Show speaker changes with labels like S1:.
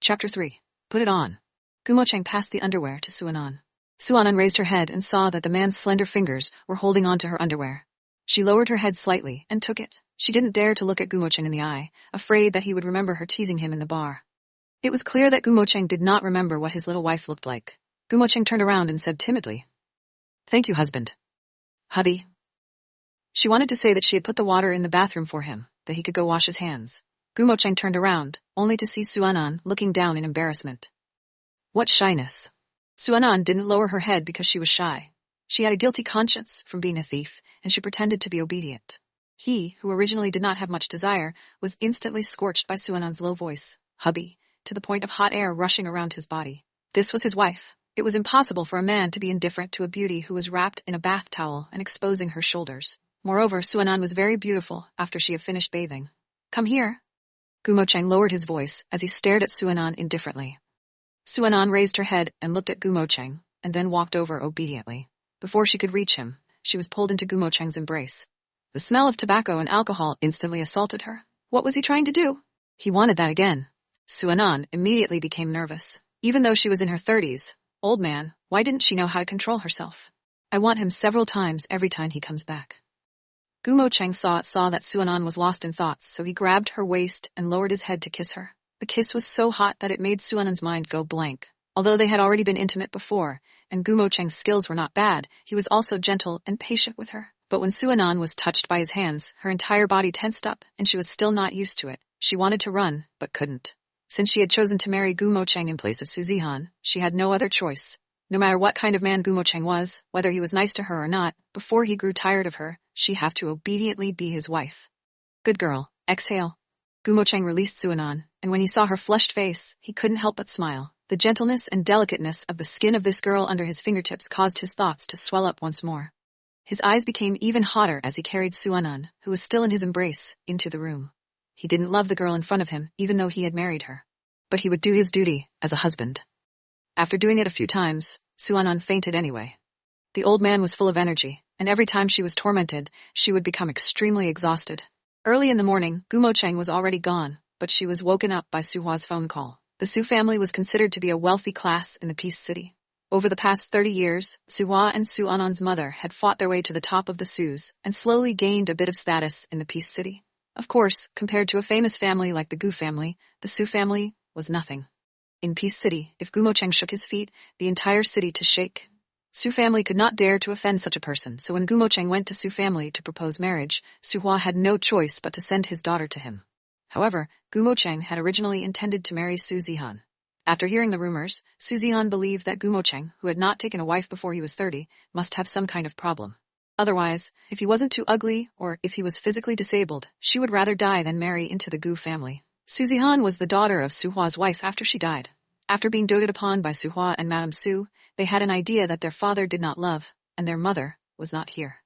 S1: Chapter 3. Put it on. Gumo Cheng passed the underwear to Suanan. Suanan raised her head and saw that the man's slender fingers were holding on to her underwear. She lowered her head slightly and took it. She didn't dare to look at Gumo Cheng in the eye, afraid that he would remember her teasing him in the bar. It was clear that Gumo Cheng did not remember what his little wife looked like. Gumo Cheng turned around and said timidly, "Thank you, husband." "Hubby." She wanted to say that she had put the water in the bathroom for him, that he could go wash his hands. Gumo Cheng turned around, only to see Suanan looking down in embarrassment. What shyness. Suanan didn't lower her head because she was shy. She had a guilty conscience from being a thief, and she pretended to be obedient. He, who originally did not have much desire, was instantly scorched by Suanan's low voice, "Hubby," to the point of hot air rushing around his body. This was his wife. It was impossible for a man to be indifferent to a beauty who was wrapped in a bath towel and exposing her shoulders. Moreover, Suanan was very beautiful after she had finished bathing. "Come here." Gumo Cheng lowered his voice as he stared at Suanan indifferently. Suanan raised her head and looked at Gumo Cheng, and then walked over obediently. Before she could reach him, she was pulled into Gumo Cheng's embrace. The smell of tobacco and alcohol instantly assaulted her. What was he trying to do? He wanted that again. Suanan immediately became nervous. Even though she was in her 30s, old man, why didn't she know how to control herself? "I want him several times every time he comes back." Gumo Cheng saw that Suanan was lost in thoughts, so he grabbed her waist and lowered his head to kiss her. The kiss was so hot that it made Suanan's mind go blank. Although they had already been intimate before, and Gumo Cheng's skills were not bad, he was also gentle and patient with her. But when Suanan was touched by his hands, her entire body tensed up, and she was still not used to it. She wanted to run, but couldn't. Since she had chosen to marry Gumo Cheng in place of Su Zihan, she had no other choice. No matter what kind of man Gumo Cheng was, whether he was nice to her or not, before he grew tired of her, she'd have to obediently be his wife. "Good girl, exhale." Gumo Cheng released Suanan, and when he saw her flushed face, he couldn't help but smile. The gentleness and delicateness of the skin of this girl under his fingertips caused his thoughts to swell up once more. His eyes became even hotter as he carried Suanan, who was still in his embrace, into the room. He didn't love the girl in front of him, even though he had married her. But he would do his duty as a husband. After doing it a few times, Suanan fainted anyway. The old man was full of energy, and every time she was tormented, she would become extremely exhausted. Early in the morning, Gumo Cheng was already gone, but she was woken up by Su Hua's phone call. The Su family was considered to be a wealthy class in the Peace City. Over the past 30 years, Su Hua and Suanan's mother had fought their way to the top of the Sus and slowly gained a bit of status in the Peace City. Of course, compared to a famous family like the Gu family, the Su family was nothing. In Peace City, if Gumo Cheng shook his feet, the entire city to shake. Su family could not dare to offend such a person, so when Gumo Cheng went to Su family to propose marriage, Su Hua had no choice but to send his daughter to him. However, Gumo Cheng had originally intended to marry Su Zihan. After hearing the rumors, Su Zihan believed that Gumo Cheng, who had not taken a wife before he was 30, must have some kind of problem. Otherwise, if he wasn't too ugly, or if he was physically disabled, she would rather die than marry into the Gu family. Su Zihan was the daughter of Su Hua's wife after she died. After being doted upon by Su Hua and Madame Su, they had an idea that their father did not love, and their mother was not here.